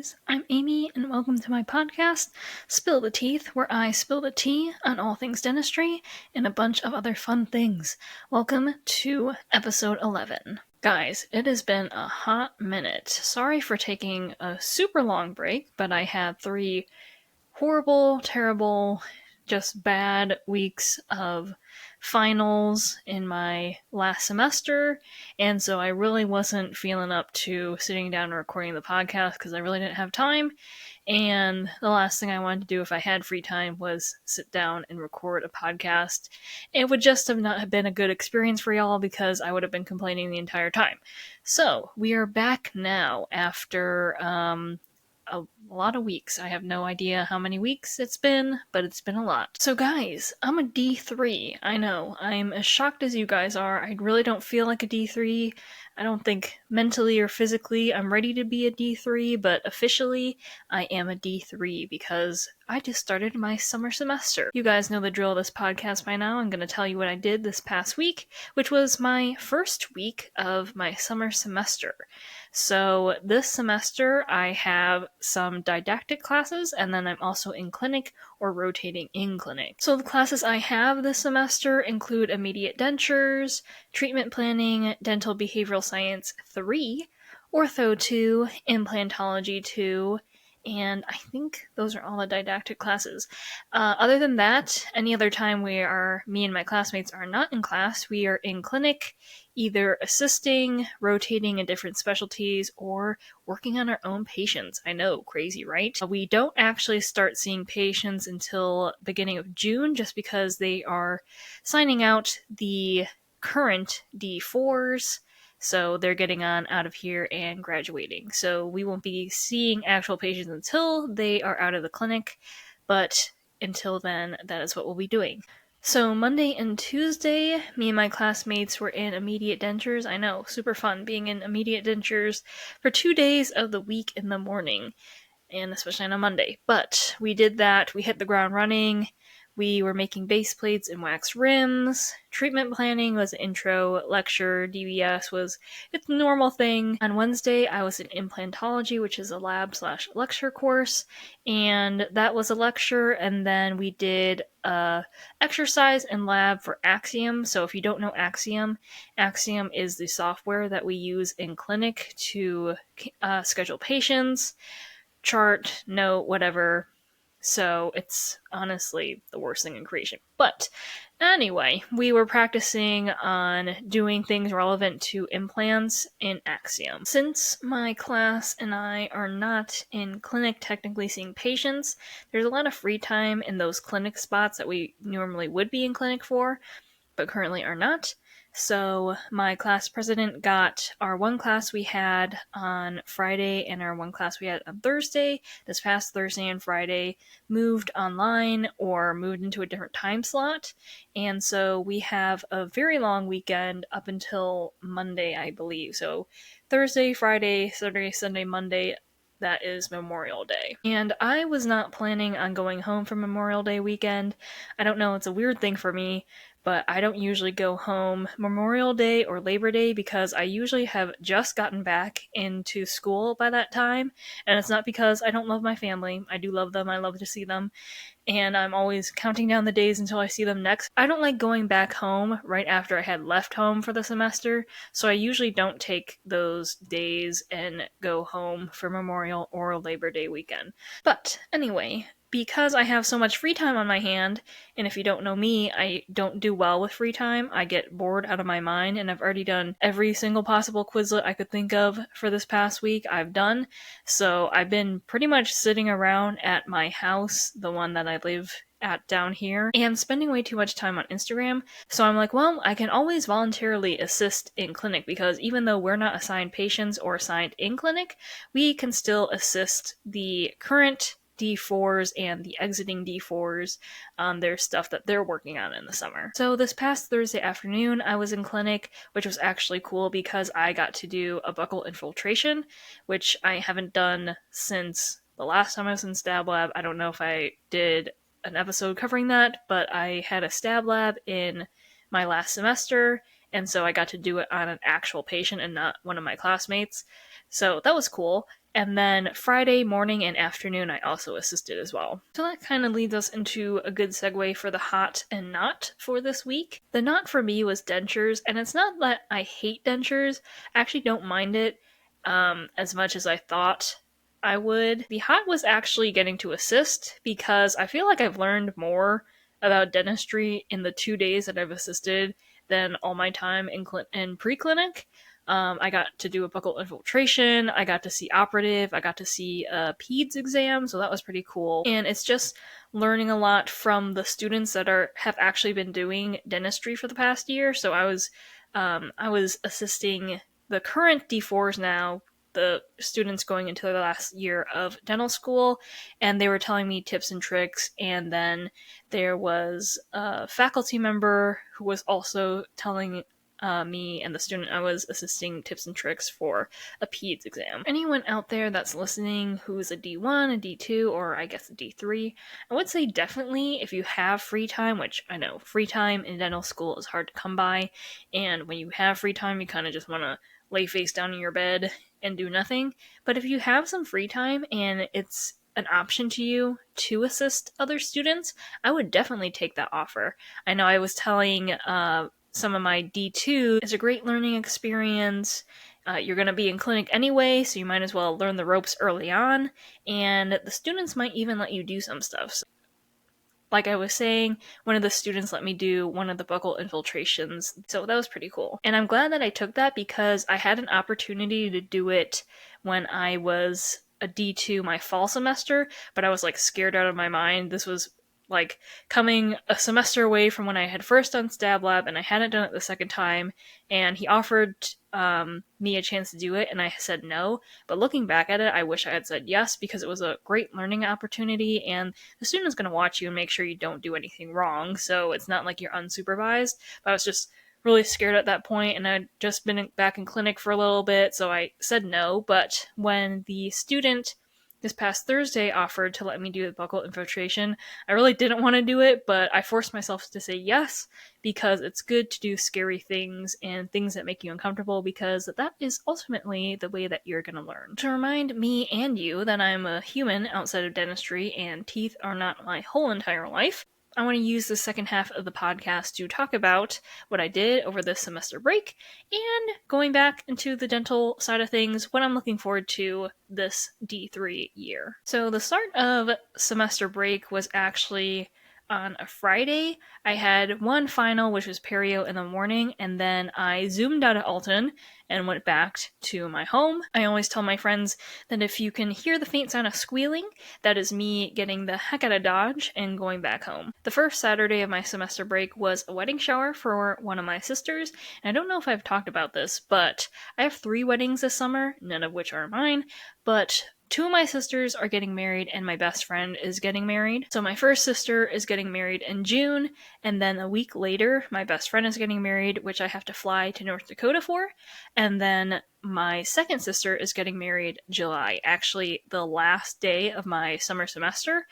guys, I'm Amy, and welcome to my podcast, Spill the Teeth, where I spill the tea on all things dentistry and a bunch of other fun things. Welcome to episode 11. Guys, it has been a hot minute. Sorry for taking a super long break, but I had 3 horrible, terrible, just bad weeks of finals in my last semester, and so I really wasn't feeling up to sitting down and recording the podcast because I really didn't have time, and the last thing I wanted to do if I had free time was sit down and record a podcast. It would just have not have been a good experience for y'all because I would have been complaining the entire time. So, we are back now after a lot of weeks. I have no idea how many weeks it's been, but it's been a lot. So guys, I'm a D3. I know, I'm as shocked as you guys are. I really don't feel like a D3. I don't think mentally or physically I'm ready to be a D3, but officially I am a D3 because I just started my summer semester. You guys know the drill of this podcast by now. I'm going to tell you what I did this past week, which was my first week of my summer semester. So this semester I have some didactic classes, and then I'm also in clinic or rotating in clinic. So the classes I have this semester include immediate dentures, treatment planning, dental behavioral science 3, ortho 2, implantology 2, and I think those are all the didactic classes. Other than that, any other time me and my classmates are not in class, we are in clinic, either assisting, rotating in different specialties, or working on our own patients. I know, crazy, right? We don't actually start seeing patients until beginning of June, just because they are signing out the current D4s, so they're getting on out of here and graduating. So we won't be seeing actual patients until they are out of the clinic, but until then, that is what we'll be doing. So Monday and Tuesday, me and my classmates were in immediate dentures. I know, super fun being in immediate dentures for 2 days of the week in the morning, and especially on a Monday. But we did that, we hit the ground running. We were making base plates and wax rims. Treatment planning was an intro lecture. DBS was its normal thing. On Wednesday, I was in implantology, which is a lab/lecture course, and that was a lecture. And then we did exercise and lab for Axiom. So if you don't know Axiom, Axiom is the software that we use in clinic to schedule patients, chart, note, whatever. So it's honestly the worst thing in creation. But anyway, we were practicing on doing things relevant to implants in Axiom. Since my class and I are not in clinic technically seeing patients, there's a lot of free time in those clinic spots that we normally would be in clinic for, but currently are not. So my class president got our one class we had on Friday and our one class we had on Thursday, this past Thursday and Friday, moved online or moved into a different time slot. And so we have a very long weekend up until Monday, I believe. So Thursday, Friday, Saturday, Sunday, Monday, that is Memorial Day. And I was not planning on going home for Memorial Day weekend. I don't know, it's a weird thing for me, but I don't usually go home Memorial Day or Labor Day because I usually have just gotten back into school by that time, and it's not because I don't love my family. I do love them, I love to see them, and I'm always counting down the days until I see them next. I don't like going back home right after I had left home for the semester, so I usually don't take those days and go home for Memorial or Labor Day weekend. But anyway, because I have so much free time on my hand, and if you don't know me, I don't do well with free time. I get bored out of my mind, and I've already done every single possible Quizlet I could think of for this past week I've done. So I've been pretty much sitting around at my house, the one that I live at down here, and spending way too much time on Instagram. So I'm like, well, I can always voluntarily assist in clinic because even though we're not assigned patients or assigned in clinic, we can still assist the current D4s and the exiting D4s on their stuff that they're working on in the summer. So this past Thursday afternoon, I was in clinic, which was actually cool because I got to do a buccal infiltration, which I haven't done since the last time I was in stab lab. I don't know if I did an episode covering that, but I had a stab lab in my last semester, and so I got to do it on an actual patient and not one of my classmates. So that was cool. And then Friday morning and afternoon, I also assisted as well. So that kind of leads us into a good segue for the hot and not for this week. The not for me was dentures, and it's not that I hate dentures. I actually don't mind it as much as I thought I would. The hot was actually getting to assist because I feel like I've learned more about dentistry in the 2 days that I've assisted than all my time in pre-clinic. I got to do a buccal infiltration, I got to see operative, I got to see a peds exam, so that was pretty cool. And it's just learning a lot from the students that have actually been doing dentistry for the past year. So I was assisting the current D4s now, the students going into their last year of dental school, and they were telling me tips and tricks. And then there was a faculty member who was also telling me and the student I was assisting tips and tricks for a peds exam. Anyone out there that's listening who's a D1, a D2, or I guess a D3, I would say definitely if you have free time, which I know free time in dental school is hard to come by, and when you have free time, you kind of just want to lay face down in your bed and do nothing. But if you have some free time and it's an option to you to assist other students, I would definitely take that offer. I know I was telling some of my D2, it's a great learning experience. You're going to be in clinic anyway, so you might as well learn the ropes early on, and the students might even let you do some stuff. So, like I was saying, one of the students let me do one of the buccal infiltrations, so that was pretty cool. And I'm glad that I took that because I had an opportunity to do it when I was a D2 my fall semester, but I was like scared out of my mind. This was like coming a semester away from when I had first done Stab Lab, and I hadn't done it the second time, and he offered me a chance to do it, and I said no. But looking back at it, I wish I had said yes, because it was a great learning opportunity, and the student is going to watch you and make sure you don't do anything wrong, so it's not like you're unsupervised. But I was just really scared at that point, and I'd just been back in clinic for a little bit, so I said no. But when the student this past Thursday offered to let me do the buccal infiltration, I really didn't want to do it, but I forced myself to say yes, because it's good to do scary things and things that make you uncomfortable, because that is ultimately the way that you're going to learn. To remind me and you that I'm a human outside of dentistry and teeth are not my whole entire life, I want to use the second half of the podcast to talk about what I did over this semester break, and going back into the dental side of things, what I'm looking forward to this D3 year. So the start of semester break was actually on a Friday. I had one final, which was perio in the morning, and then I zoomed out of Alton and went back to my home. I always tell my friends that if you can hear the faint sound of squealing, that is me getting the heck out of Dodge and going back home. The first Saturday of my semester break was a wedding shower for one of my sisters, and I don't know if I've talked about this, but I have 3 weddings this summer, none of which are mine, but 2 of my sisters are getting married, and my best friend is getting married. So my first sister is getting married in June, and then a week later, my best friend is getting married, which I have to fly to North Dakota for. And then my second sister is getting married July, actually the last day of my summer semester.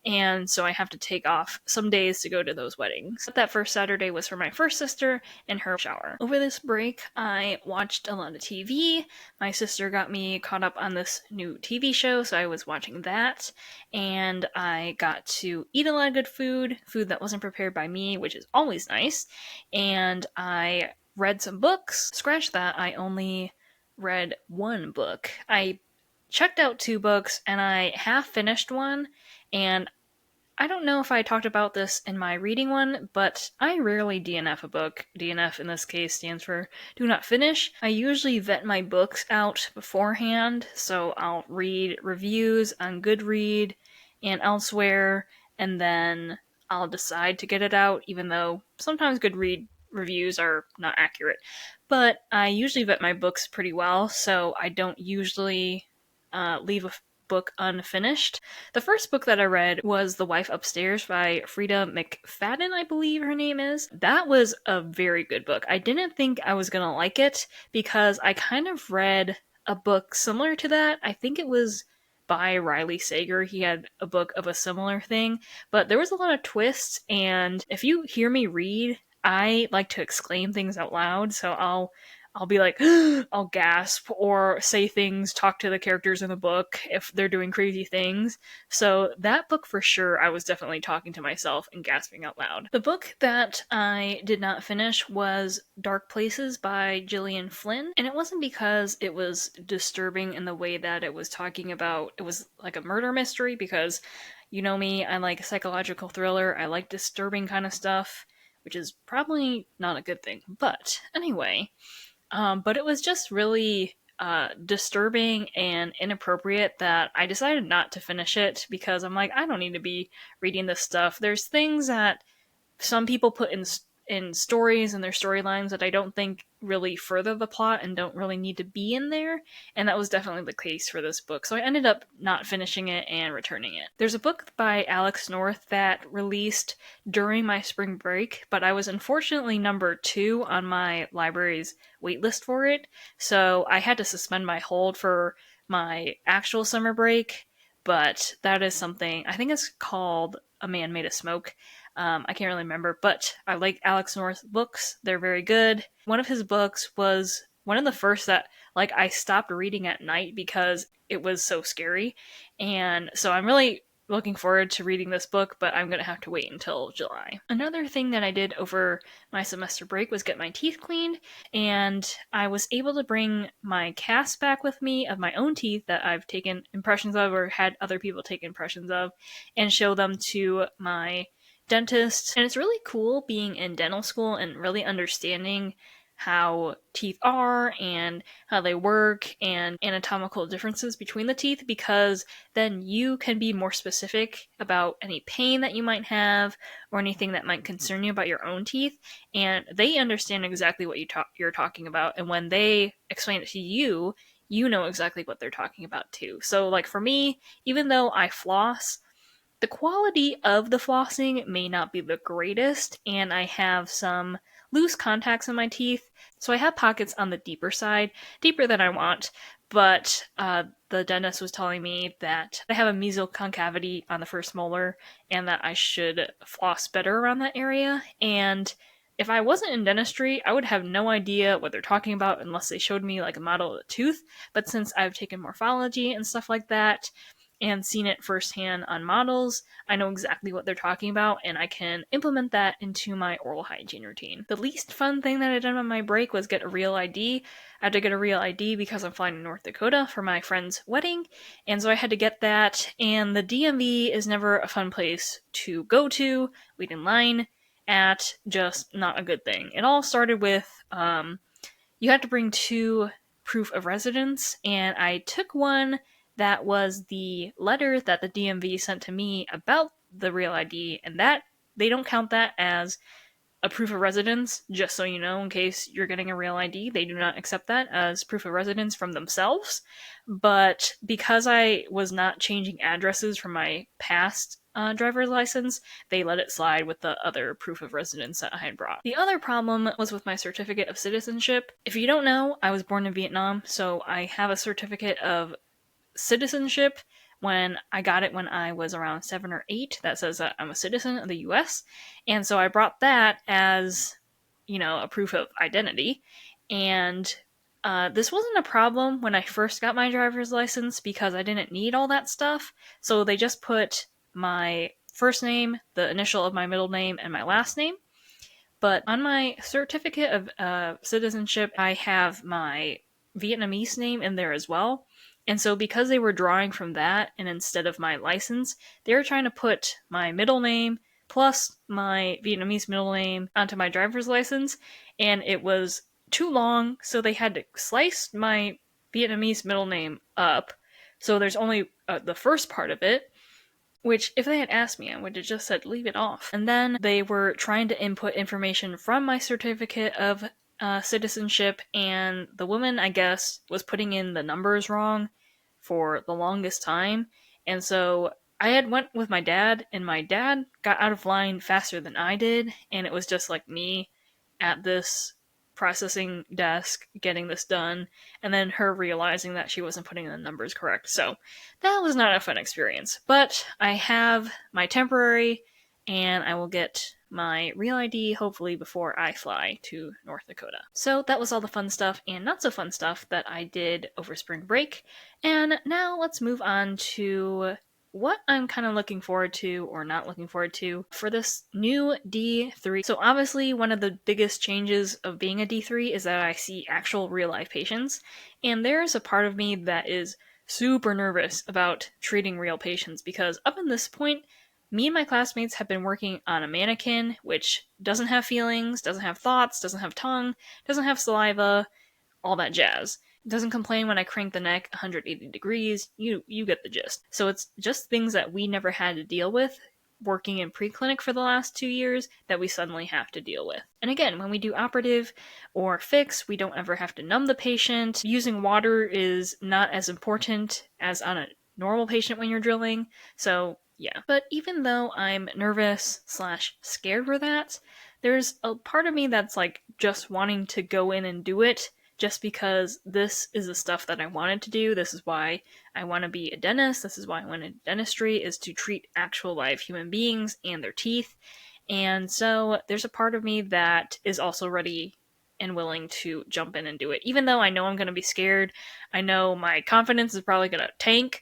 And so I have to take off some days to go to those weddings. But that first Saturday was for my first sister and her shower. Over this break, I watched a lot of TV. My sister got me caught up on this new TV show, so I was watching that. And I got to eat a lot of good food that wasn't prepared by me, which is always nice. And I read some books. Scratch that, I only read 1 book. I checked out 2 books, and I half finished one, and I don't know if I talked about this in my reading one, but I rarely DNF a book. DNF in this case stands for do not finish. I usually vet my books out beforehand, so I'll read reviews on Goodread and elsewhere, and then I'll decide to get it out, even though sometimes Goodread reviews are not accurate. But I usually vet my books pretty well, so I don't usually leave a book unfinished. The first book that I read was The Wife Upstairs by Frida McFadden, I believe her name is. That was a very good book. I didn't think I was gonna like it because I kind of read a book similar to that. I think it was by Riley Sager. He had a book of a similar thing, but there was a lot of twists, and if you hear me read, I like to exclaim things out loud, so I'll I'll be like, I'll gasp or say things, talk to the characters in the book if they're doing crazy things. So that book for sure, I was definitely talking to myself and gasping out loud. The book that I did not finish was Dark Places by Gillian Flynn, and it wasn't because it was disturbing in the way that it was talking about, it was like a murder mystery, because you know me, I like psychological thriller, I like disturbing kind of stuff, which is probably not a good thing. But anyway, but it was just really disturbing and inappropriate that I decided not to finish it because I'm like, I don't need to be reading this stuff. There's things that some people put in stories and their storylines that I don't think really further the plot and don't really need to be in there, and that was definitely the case for this book. So I ended up not finishing it and returning it. There's a book by Alex North that released during my spring break, but I was unfortunately number 2 on my library's waitlist for it, so I had to suspend my hold for my actual summer break. But that is something, I think it's called A Man Made of Smoke. I can't really remember, but I like Alex North's books. They're very good. One of his books was one of the first that like I stopped reading at night because it was so scary. And so I'm really looking forward to reading this book, but I'm going to have to wait until July. Another thing that I did over my semester break was get my teeth cleaned, and I was able to bring my cast back with me of my own teeth that I've taken impressions of or had other people take impressions of and show them to my dentist. And it's really cool being in dental school and really understanding how teeth are and how they work and anatomical differences between the teeth, because then you can be more specific about any pain that you might have or anything that might concern you about your own teeth, and they understand exactly what you're talking about, and when they explain it to you, you know exactly what they're talking about too. So like for me, even though I floss, the quality of the flossing may not be the greatest, and I have some loose contacts in my teeth, so I have pockets on the deeper side, deeper than I want, but the dentist was telling me that I have a mesial concavity on the first molar, and that I should floss better around that area, and if I wasn't in dentistry, I would have no idea what they're talking about unless they showed me like a model of the tooth, but since I've taken morphology and stuff like that, and seen it firsthand on models, I know exactly what they're talking about, and I can implement that into my oral hygiene routine. The least fun thing that I did on my break was get a real ID. I had to get a real ID because I'm flying to North Dakota for my friend's wedding, and so I had to get that, and the DMV is never a fun place to go to, wait in line at, just not a good thing. It all started with, you had to bring 2 proof of residence, and I took one that was the letter that the DMV sent to me about the real ID, and that they don't count that as a proof of residence, just so you know, in case you're getting a real ID. They do not accept that as proof of residence from themselves. But because I was not changing addresses from my past driver's license, they let it slide with the other proof of residence that I had brought. The other problem was with my certificate of citizenship. If you don't know, I was born in Vietnam, so I have a certificate of citizenship when I got it when I was around 7 or 8 that says that I'm a citizen of the US. And so I brought that as, a proof of identity. And this wasn't a problem when I first got my driver's license because I didn't need all that stuff. So they just put my first name, the initial of my middle name, and my last name. But on my certificate of citizenship, I have my Vietnamese name in there as well. And so because they were drawing from that, and instead of my license, they were trying to put my middle name plus my Vietnamese middle name onto my driver's license, and it was too long, so they had to slice my Vietnamese middle name up. So there's only the first part of it, which, if they had asked me, I would have just said, leave it off. And then they were trying to input information from my certificate of citizenship, and the woman, I guess, was putting in the numbers wrong for the longest time. And so I had went with my dad, and my dad got out of line faster than I did, and it was just like me at this processing desk getting this done, and then her realizing that she wasn't putting in the numbers correct. So that was not a fun experience. But I have my temporary, and I will get my real ID, hopefully before I fly to North Dakota. So that was all the fun stuff and not so fun stuff that I did over spring break. And now let's move on to what I'm kind of looking forward to or not looking forward to for this new D3. So obviously one of the biggest changes of being a D3 is that I see actual real life patients, and there's a part of me that is super nervous about treating real patients because up in this point, me and my classmates have been working on a mannequin which doesn't have feelings, doesn't have thoughts, doesn't have tongue, doesn't have saliva, all that jazz. Doesn't complain when I crank the neck 180 degrees. You get the gist. So it's just things that we never had to deal with working in preclinic for the last 2 years that we suddenly have to deal with. And again, when we do operative or fix, we don't ever have to numb the patient. Using water is not as important as on a normal patient when you're drilling. So yeah. But even though I'm nervous / scared for that, there's a part of me that's like just wanting to go in and do it just because this is the stuff that I wanted to do. This is why I want to be a dentist. This is why I went into dentistry, is to treat actual live human beings and their teeth. And so there's a part of me that is also ready and willing to jump in and do it. Even though I know I'm going to be scared, I know my confidence is probably going to tank,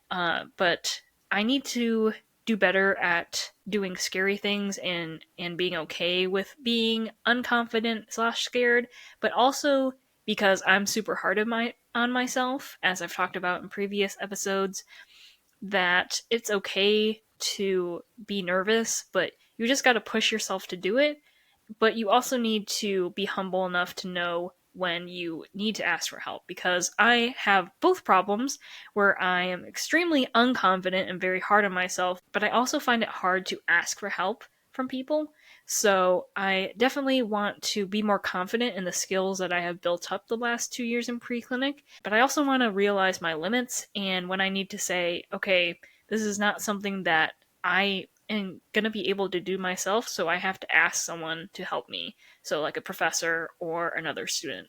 but I need to do better at doing scary things and being okay with being unconfident / scared, but also because I'm super hard on myself, as I've talked about in previous episodes, that it's okay to be nervous, but you just got to push yourself to do it. But you also need to be humble enough to know when you need to ask for help, because I have both problems where I am extremely unconfident and very hard on myself, but I also find it hard to ask for help from people. So I definitely want to be more confident in the skills that I have built up the last 2 years in preclinic, but I also want to realize my limits and when I need to say, okay, this is not something that I am going to be able to do myself, so I have to ask someone to help me. So like a professor or another student.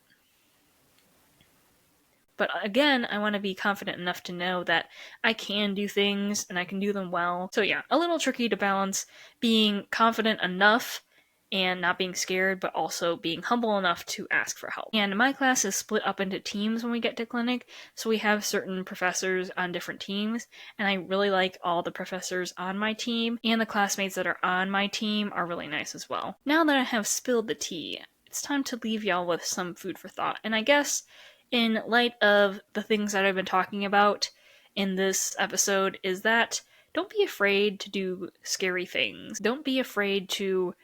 But again, I want to be confident enough to know that I can do things and I can do them well. So yeah, a little tricky to balance being confident enough and not being scared, but also being humble enough to ask for help. And my class is split up into teams when we get to clinic, so we have certain professors on different teams, and I really like all the professors on my team, and the classmates that are on my team are really nice as well. Now that I have spilled the tea, it's time to leave y'all with some food for thought, and I guess in light of the things that I've been talking about in this episode is that don't be afraid to do scary things. Don't be afraid to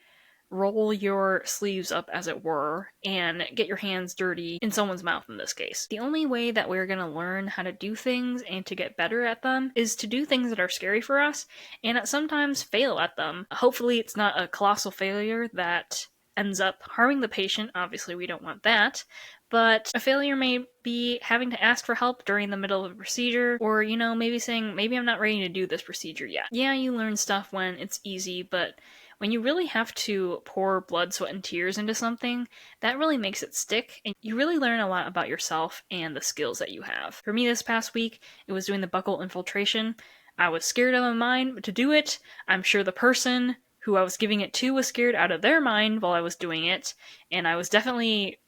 roll your sleeves up, as it were, and get your hands dirty in someone's mouth in this case. The only way that we're going to learn how to do things and to get better at them is to do things that are scary for us and at sometimes fail at them. Hopefully it's not a colossal failure that ends up harming the patient. Obviously we don't want that. But a failure may be having to ask for help during the middle of a procedure, or, maybe saying, maybe I'm not ready to do this procedure yet. Yeah, you learn stuff when it's easy, but when you really have to pour blood, sweat, and tears into something, that really makes it stick, and you really learn a lot about yourself and the skills that you have. For me this past week, it was doing the buccal infiltration. I was scared out of my mind to do it. I'm sure the person who I was giving it to was scared out of their mind while I was doing it, and I was definitely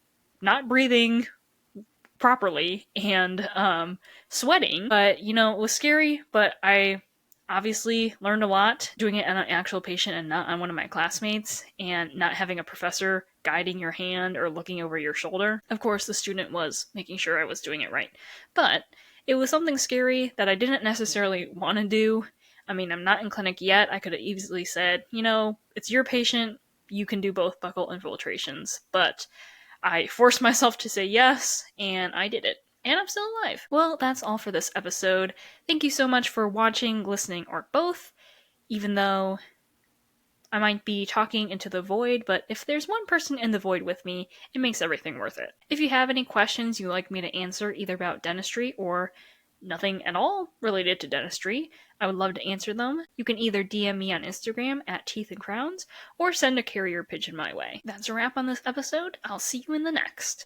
not breathing properly and sweating. But, it was scary, but I obviously learned a lot doing it on an actual patient and not on one of my classmates, and not having a professor guiding your hand or looking over your shoulder. Of course, the student was making sure I was doing it right. But it was something scary that I didn't necessarily want to do. I mean, I'm not in clinic yet. I could have easily said, it's your patient, you can do both buccal infiltrations. But I forced myself to say yes, and I did it. And I'm still alive. Well, that's all for this episode. Thank you so much for watching, listening, or both. Even though I might be talking into the void, but if there's one person in the void with me, it makes everything worth it. If you have any questions you'd like me to answer, either about dentistry or nothing at all related to dentistry, I would love to answer them. You can either DM me on Instagram at Teeth and Crowns or send a carrier pigeon my way. That's a wrap on this episode. I'll see you in the next.